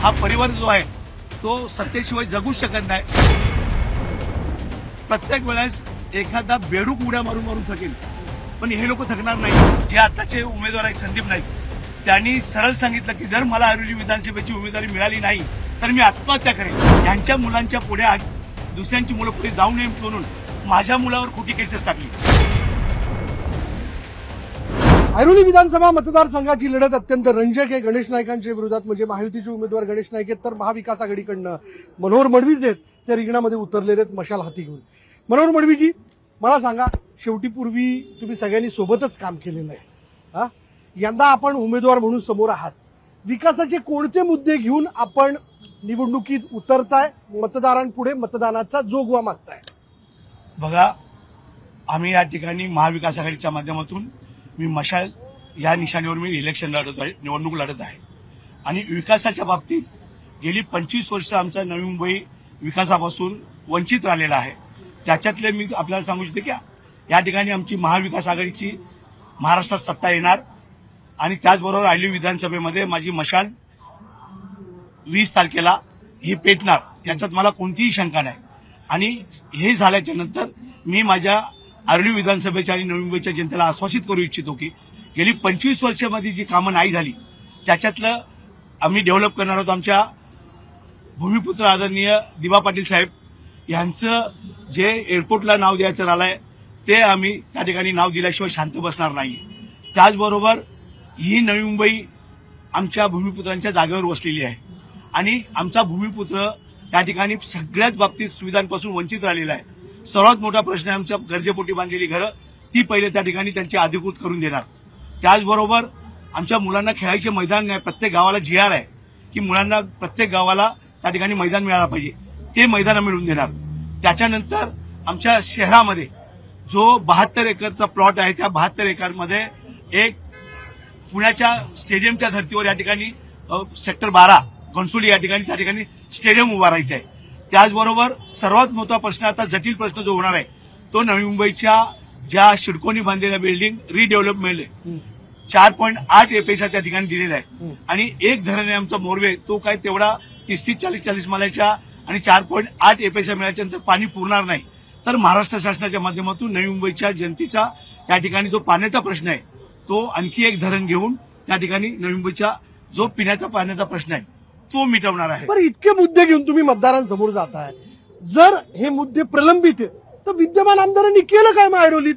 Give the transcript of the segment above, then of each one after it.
हा परिवार जो आहे तो सत्तेशिवाय जगूच शकत नाही। प्रत्येक वेळेस एखादा बेडूक उड्या मारून मारून थकेल, पण हे लोक थकणार नाही। जे आताचे उमेदवार आहेत संदीप नाईक, त्यांनी सरळ सांगितलं की जर मला ऐरोली विधानसभेची उमेदवारी मिळाली नाही तर मी आत्महत्या करेन। त्यांच्या मुलांच्या पुढे दुसऱ्यांची मुलं पुढे जाऊ नये म्हणून माझ्या मुलावर खोटी केसेस टाकली। ऐरोली विधानसभा मतदारसंघाची लढत अत्यंत रंजक आहे। गणेश नाईकांच्या विरोधात म्हणजे महायुतीचे उमेदवार गणेश नाईक आहेत, तर महाविकास आघाडीकडनं मनोहर मडवीज आहेत, त्या रिंगणामध्ये उतरलेले आहेत मशाल हाती घेऊन। मनोहर मडवीजी, मला सांगा, शेवटी पूर्वी तुम्ही सगळ्यांनी सोबतच काम केलेलं आहे, यंदा आपण उमेदवार म्हणून समोर आहात, विकासाचे कोणते मुद्दे घेऊन आपण निवडणुकीत उतरताय, मतदारांपुढे मतदानाचा जोगवा मागताय? बघा, आम्ही या ठिकाणी महाविकास आघाडीच्या माध्यमातून मी मशाल या निशाणीवर मी इलेक्शन लढत आहे, निवडणूक लढत आहे। आणि विकासाच्या बाबतीत गेली 25 वर्ष आमचा नवी मुंबई विकासापासून वंचित राहिलेला आहे। त्याच्यातले मी आपल्याला सांगू इच्छितो की या ठिकाणी आमची महाविकास आघाडीची महाराष्ट्रात सत्ता येणार आणि त्याचबरोबर ऐरोली विधानसभेमध्ये माझी मशाल 20 तारखेला ही पेटणार, याच्यात मला कोणतीही शंका नाही। आणि हे झाल्याच्या नंतर मी माझ्या ऐरोली विधानसभेच्या आणि नवी मुंबईच्या जनतेला आश्वासित करू इच्छितो की गेली 25 वर्षामध्ये जी कामं नाही झाली त्याच्यातलं आम्ही डेव्हलप करणार आहोत। आमच्या भूमिपुत्र आदरणीय दिबा पाटील साहेब यांचं जे एअरपोर्टला नाव द्यायचं राहिलंय ते आम्ही त्या ठिकाणी नाव दिल्याशिवाय शांत बसणार नाही। त्याचबरोबर ही नवी मुंबई आमच्या भूमिपुत्रांच्या जागेवर वसलेली आहे आणि आमचा भूमिपुत्र या ठिकाणी सगळ्याच बाबतीत सुविधांपासून वंचित राहिलेला आहे। सर्वात मोठा प्रश्न आहे आमच्या गरजेपोटी बांधलेली घरं, ती पहिले त्या ठिकाणी त्यांची अधिकृत करून देणार। त्याचबरोबर आमच्या मुलांना खेळायचे मैदान नाही, प्रत्येक गावाला GR आहे की मुलांना प्रत्येक गावाला त्या ठिकाणी मैदान मिळालं पाहिजे, ते मैदान मिळवून देणार। त्याच्यानंतर आमच्या शहरामध्ये जो 72 एकरचा प्लॉट आहे त्या 72 एकरमध्ये एक पुण्याच्या स्टेडियमच्या धर्तीवर या ठिकाणी सेक्टर 12 घनसोली या ठिकाणी त्या ठिकाणी स्टेडियम उभारायचं आहे। त्याचबरोबर सर्वात मोठा प्रश्न, आता जटिल प्रश्न जो होणार आहे तो नवी मुंबईच्या ज्या शिडकोनी बांधलेल्या बिल्डिंग रिडेव्हलपमेंट आहे, 4.8 एपेचा त्या ठिकाणी दिलेला आहे आणि एक धरण आहे आमचा मोरवे, तो काय तेवढा 30-40 मालाच्या आणि 4.8 एपेचा मिळाल्याच्या नंतर पाणी पुरणार नाही। तर महाराष्ट्र शासनाच्या माध्यमातून नवी मुंबईच्या जनतेचा या ठिकाणी जो पाण्याचा प्रश्न आहे तो आणखी एक धरण घेऊन त्या ठिकाणी नवी मुंबईचा जो पिण्याचा पाण्याचा प्रश्न आहे तो मिटवणार आहे। पण इतके मुद्दे घेऊन तुम्ही मतदारांसमोर जाताय, जर हे मुद्दे प्रलंबित आहेत तर विद्यमान आमदारांनी केलं काय? मग ऐरोलीत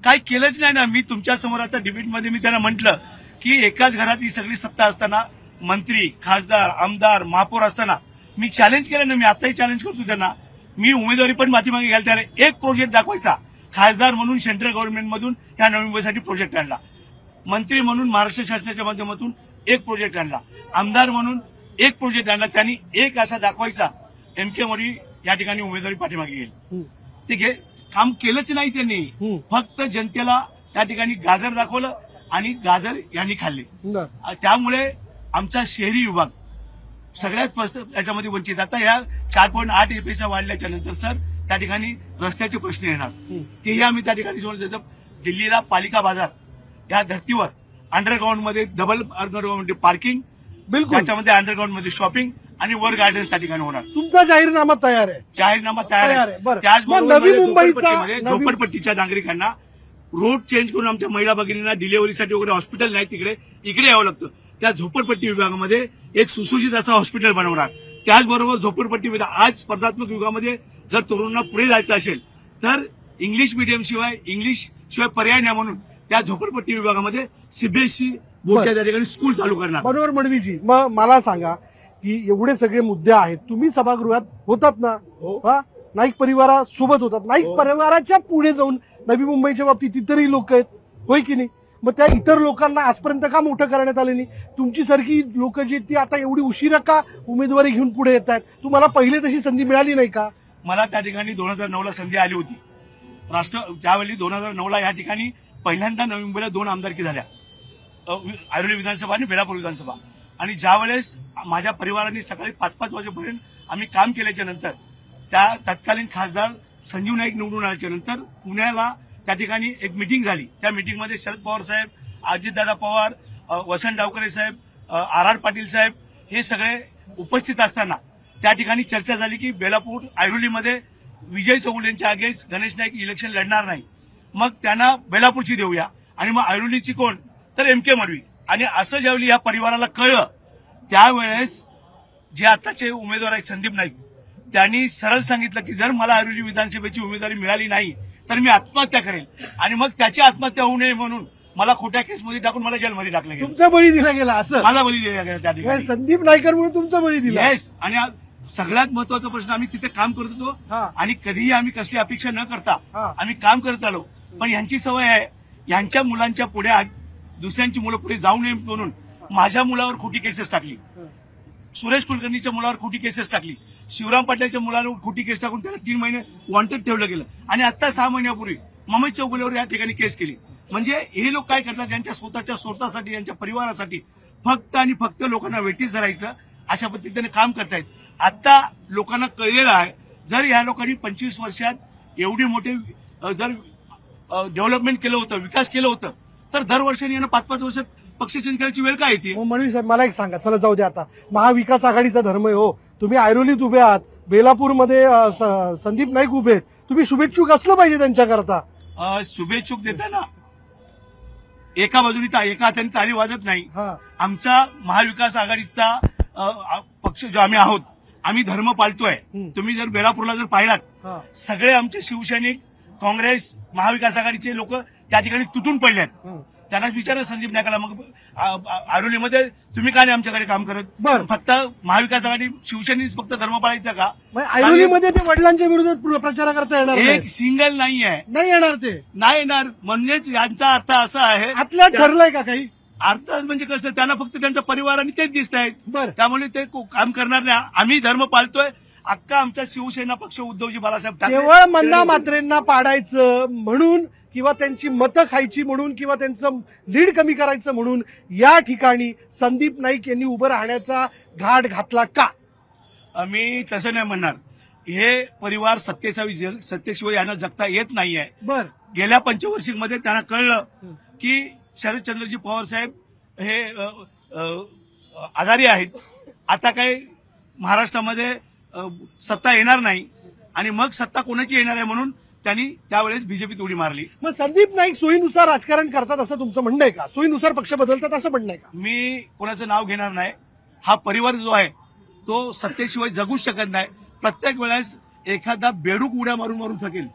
काय केलंच नाही ना। मी तुमच्या समोर आता डिबेटमध्ये मी त्यांना म्हटलं की एकाच घरात ही सगळी सत्ता असताना मंत्री, खासदार, आमदार, महापौर असताना मी चॅलेंज केलं ना, मी आताही चॅलेंज करतो त्यांना, मी उमेदवारी पण पाठीमागे घ्यायला तयार आहे। एक प्रोजेक्ट दाखवायचा, खासदार म्हणून सेंट्रल गव्हर्नमेंटमधून या नवी मुंबईसाठी प्रोजेक्ट आणला, मंत्री म्हणून महाराष्ट्र शासनाच्या माध्यमातून एक प्रोजेक्ट आणला, आमदार म्हणून एक प्रोजेक्ट आणला। त्यांनी एक असा दाखवायचा MK मडवी या ठिकाणी उमेदवारी पाठीमागे घेईल, ते काम केलंच नाही त्यांनी। फक्त जनतेला त्या ठिकाणी गाजर दाखवलं आणि गाजर यांनी खाल्ले। त्यामुळे आमचा शहरी विभाग सगळ्यात याच्यामध्ये वंचित। आता या 4.8 एपेचा वाढल्याच्या नंतर सर त्या ठिकाणी रस्त्याचे प्रश्न येणार, तेही आम्ही त्या ठिकाणी सोडून देतो। दिल्लीला पालिका बाजार या धर्तीवर अंडरग्राऊंड मध्ये डबल अंडरग्राऊंड पार्किंग, बिलकुल त्याच्यामध्ये अंडरग्राऊंड मध्ये शॉपिंग आणि वर गार्डन त्या ठिकाणी होणार। तुमचा जाहीरनामा तयार आहे? जाहीरनामा तयार आहे। त्याचबरोबर झोपडपट्टीच्या नागरिकांना रोड चेंज करून आमच्या महिला भगिनींना डिलिव्हरीसाठी वगैरे हॉस्पिटल नाही तिकडे इकडे यावं लागतं, त्या झोपडपट्टी विभागामध्ये एक सुसज्जित असं हॉस्पिटल बनवणार। त्याचबरोबर झोपडपट्टी विभाग आज स्पर्धात्मक युगामध्ये जर तरुणांना पुढे जायचं असेल तर इंग्लिश मीडियम शिवाय पर्याय नाही म्हणून त्या झोपडपट्टी विभागामध्ये CBSE बोर्डच्या त्या ठिकाणी स्कूल चालू करणार। मनोहर मडवीजी, मग मला सांगा की एवढे सगळे मुद्दे आहेत, तुम्ही सभागृहात होतात ना? नाईक परिवारासोबत होतात, नाईक परिवाराच्या पुढे जाऊन नवी मुंबईच्या बाबतीत इतरही लोक आहेत, होय की नाही? मग त्या इतर लोकांना आजपर्यंत का मोठं करण्यात आलं नाही? तुमची सारखी लोक जी ती आता एवढी उशिरा का उमेदवारी घेऊन पुढे येत आहेत? तुम्हाला पहिले तशी संधी मिळाली नाही का? मला त्या ठिकाणी 2009ला संधी आली होती। त्यावेळी 2009ला या ठिकाणी पहिल्यांदा नवी मुंबईला 2 आमदारकी झाल्या, ऐरोली विधानसभा आणि बेलापूर विधानसभा। आणि ज्यावेळेस माझ्या परिवाराने सकाळी 5-5 वाजेपर्यंत आम्ही काम केल्याच्या नंतर त्या तत्कालीन खासदार संजीव नाईक निवडून आल्याच्या नंतर पुण्याला त्या ठिकाणी एक मीटिंग झाली। त्या मीटिंगमध्ये शरद पवार साहेब, अजितदादा पवार, वसंत डावकरे साहेब, RR पाटील साहेब हे सगळे उपस्थित असताना त्या ठिकाणी चर्चा झाली की बेलापूर ऐरोलीमध्ये विजय चौगुलेंच्या अगेन्स्ट गणेश नाईक इलेक्शन लढणार नाही, मग त्यांना बेलापूरची देऊया आणि मग ऐरोलीची कोण तर MK मडवी. आणि असं ज्यावेळी या परिवाराला कळलं त्यावेळेस जे आताचे उमेदवार आहेत संदीप नाईक त्यांनी सरळ सांगितलं की जर मला ऐरोली विधानसभेची उमेदवारी मिळाली नाही तर मी आत्महत्या करेल. आणि मग त्याची आत्महत्या होऊ नये म्हणून मला खोट्या केसमध्ये टाकून मला जेलमध्ये टाकलं गेलं. तुमचा बळी दिला गेला असं? माझा बळी दिला गेला त्या ठिकाणी. संदीप नाईकांमुळे तुमचा बळी दिला? येस. आणि सगळ्यात महत्वाचा प्रश्न, आम्ही तिथे काम करत होतो आणि कधीही आम्ही कसली अपेक्षा न करता आम्ही काम करत आलो. पण यांची सवय आहे, यांच्या मुलांच्या पुढे दुसऱ्यांची मुलं पुढे जाऊ नये म्हणून माझ्या मुलावर खोटी केसेस टाकली, सुरेश कुलकर्णीच्या मुलावर खोटी केसेस टाकली, शिवराम पाटलाच्या मुलावर खोटी केस टाकून त्याला 3 महिने वॉन्टेड ठेवलं गेलं. आणि आता 6 महिन्यापूर्वी ममई चौगुलेवर या ठिकाणी केस केली. म्हणजे हे लोक काय करतात, यांच्या स्वतःच्या स्वार्थासाठी, यांच्या परिवारासाठी फक्त आणि फक्त लोकांना वेठीस धरायचं अशा पद्धतीने काम करतायत. आता लोकांना कळलेलं आहे, जर या लोकांनी 25 वर्षात एवढी मोठे जर डेव्हलपमेंट केलं होतं, विकास केलं होतं, तर दरवर्षाने यांना 5-5 वर्षात पक्ष चेंज करायची वेळ काय येते? मडवी साहेब मला एक सांगा, चला जाऊ दे आता, महाविकास आघाडीचा धर्म आहे हो. तुम्ही ऐरोलीत उभे आहात, बेलापूरमध्ये संदीप नाईक उभे आहेत, तुम्ही शुभेच्छुक असलं पाहिजे त्यांच्याकरता. शुभेच्छुक देताना एका बाजूने एका हाताने ताली वाजत नाही. आमचा महाविकास आघाडीचा पक्ष जो आम्ही आहोत, आम्ही धर्म पाळतोय. तुम्ही जर बेलापूरला जर पाहिलात, सगळे आमचे शिवसैनिक, काँग्रेस, महाविकास आघाडीचे लोक त्या ठिकाणी तुटून पडले आहेत. त्यांनाच विचारा संदीप नाईकाला, मग ऐरोलीमध्ये तुम्ही का नाही आमच्याकडे काम करत? फक्त महाविकास आघाडी शिवसेनेच फक्त धर्म पाळायचा का? ऐरोलीमध्ये ते वडिलांच्या विरोधात प्रचार करता येणार एक सिंगल नाही आहे, नाही येणार, ते नाही येणार. म्हणजेच यांचा अर्थ असा आहे, आतल्या ठरलंय का काही? अर्थ म्हणजे कसं, त्यांना फक्त त्यांचा परिवार आणि तेच दिसत आहेत, त्यामुळे ते काम करणार नाही. आम्ही धर्म पाळतोय. अख्खा आमचा शिवसेना पक्ष उद्धवजी बाळासाहेब ठाकरे केवळ मंदा मात्रेंना पाडायचं म्हणून किंवा त्यांची मतं खायची म्हणून किंवा त्यांचं लीड कमी करायचं म्हणून या ठिकाणी संदीप नाईक यांनी उभं राहण्याचा घाट घातला का? मी तसं नाही म्हणणार. हे परिवार सत्तेशिवाय यांना जगता येत नाहीये. गेल्या 5 वर्षांमध्ये त्यांना कळलं की शरदचंद्रजी पवार साहेब हे आजारी आहेत, आता काही महाराष्ट्रामध्ये सत्ता येणार नाही आणि मग सत्ता कोणाची येणार आहे म्हणून त्यांनी त्यावेळेस बीजेपीत उडी मारली. मग संदीप नाईक सोयीनुसार राजकारण करतात असं तुमचं म्हणणं आहे का? सोयीनुसार पक्ष बदलतात असं म्हणणं आहे का? मी कोणाचं नाव घेणार नाही. हा परिवार जो आहे तो सत्तेशिवाय जगूच शकत नाही. प्रत्येक वेळेस एखादा बेडूक उड्या मारून मारून थकेल,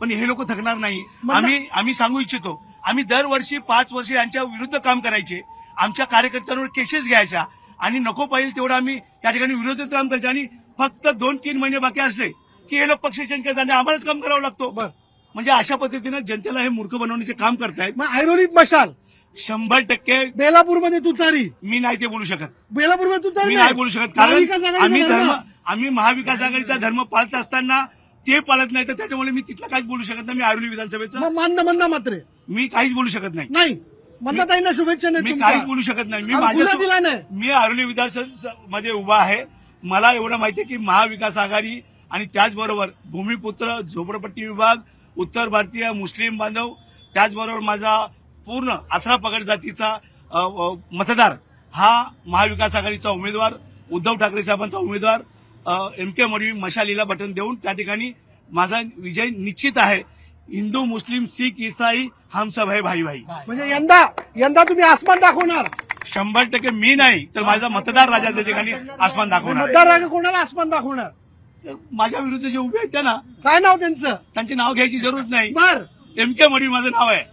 पण हे लोक थकणार नाही. आम्ही सांगू इच्छितो, आम्ही दरवर्षी 5 वर्ष यांच्या विरुद्ध काम करायचे, आमच्या कार्यकर्त्यांवर केसेस घ्यायच्या आणि नको पाहिजे तेवढं आम्ही या ठिकाणी विरोधात काम करायचं. आणि फक्त 2-3 महिने बाकी असले की हे लोक पक्ष चेंज करतात आणि आम्हालाच काम करावं लागतो. म्हणजे अशा पद्धतीनं जनतेला हे मूर्ख बनवण्याचे काम करतायत. मग ऐरोलीत मशाल 100%, बेलापूरमध्ये तुतारी, मी नाही ते बोलू शकत. बेलापूरमध्ये तुतारी मी नाही बोलू शकत, कारण आम्ही महाविकास आघाडीचा धर्म पाळत असताना ते पाळत नाही, तर त्याच्यामुळे मी तिथलं काहीच बोलू शकत नाही. मी ऐरोली विधानसभेचं मंदा मात्रे मी काहीच बोलू शकत नाही. नाही मंदाताईंना शुभेच्छा नाही, मी काहीच बोलू शकत नाही. मी ऐरोली विधानसभेमध्ये उभा आहे. मला एवढं माहिती आहे की महाविकास आघाडी आणि त्याचबरोबर भूमिपुत्र, झोपडपट्टी विभाग, उत्तर भारतीय मुस्लिम बांधव, त्याचबरोबर माझा पूर्ण 18 पगड जातीचा मतदार हा महाविकास आघाडीचा उमेदवार, उद्धव ठाकरे साहेबांचा उमेदवार MK मडवी मशालीला बटन देऊन त्या ठिकाणी माझा विजय निश्चित आहे. हिंदू, मुस्लिम, शीख, ईसाई हम सब है भाई भाई. म्हणजे यंदा तुम्ही आसमान दाखवणार? 100% मी नाही तर माझा मतदार राजा त्या ठिकाणी आसमान दाखवणार. मतदार राजा कोणाला आसमान दाखवणार? माझ्या विरुद्ध जे उभे आहेत त्यांना. काय नाव त्यांचं? त्यांचे नाव घ्यायची जरूर नाही. MK मडवी माझं नाव आहे.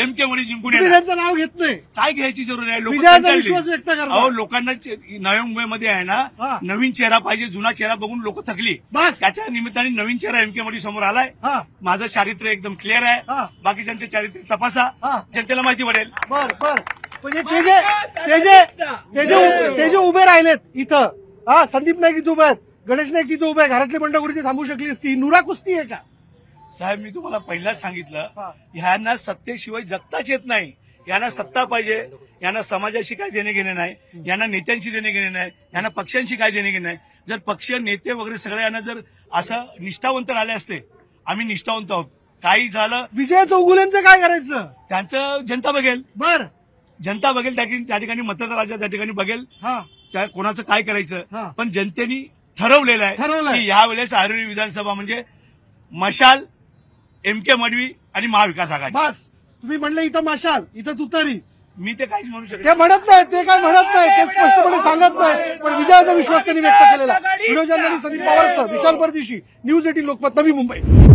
MK मडवी जिंकून त्यांचं नाव घेत नाही, काय घ्यायची जरूर आहे? विश्वास व्यक्त करा. अहो, लोकांना नवी मुंबईमध्ये आहे ना, नवीन चेहरा पाहिजे. जुना चेहरा बघून लोक थकली. त्याच्या निमित्ताने नवीन चेहरा MK मडवी समोर आलाय. माझं चारित्र्य एकदम क्लिअर आहे. बाकीच्यांचे चारित्र्य तपासा, जनतेला माहिती पडेल. म्हणजे ते जे उभे राहिलेत इथं, संदीप नाईक इथं उभे आहेत, गणेश नाईक तिथं उभे आहे, घरातले बंडखोरी थांबू शकली असती. नुरा कुस्ती आहे का? साहेब, मी तुम्हाला पहिलाच सांगितलं, ह्यांना सत्तेशिवाय जगताच येत नाही. यांना सत्ता पाहिजे, यांना समाजाशी काय देणे घेणे नाही, यांना नेत्यांशी देणे घेणे नाही, यांना पक्षांशी काय देणे घेणे नाही. जर पक्ष, नेते वगैरे सगळे यांना जर असं निष्ठावंत राहिले असते, आम्ही निष्ठावंत आहोत. काही झालं, विजय चौगुलेंचं काय करायचं? त्यांचं जनता बघेल. जनता बघेल, त्या ठिकाणी मतदार राजा त्या ठिकाणी बघेल. त्या कोणाचं काय करायचं हा. पण जनतेने ठरवलेलं ठरवलंय. आहे की यावेळेस ऐरोली विधानसभा म्हणजे मशाल, MK मडवी आणि महाविकास आघाडी. बस तुम्ही म्हणलं इथं मशाल, इथं तुतारी. मी ते काहीच म्हणू शकत ते म्हणत नाही, ते काय म्हणत नाही, ते स्पष्टपणे सांगत नाही, पण विजयाचा विश्वास त्यांनी व्यक्त केलेला. व्हिडिओ जर्नलिस्ट संदीप पवारसह विशाल परदेशी, न्यूज 18 लोकमत, नवी मुंबई.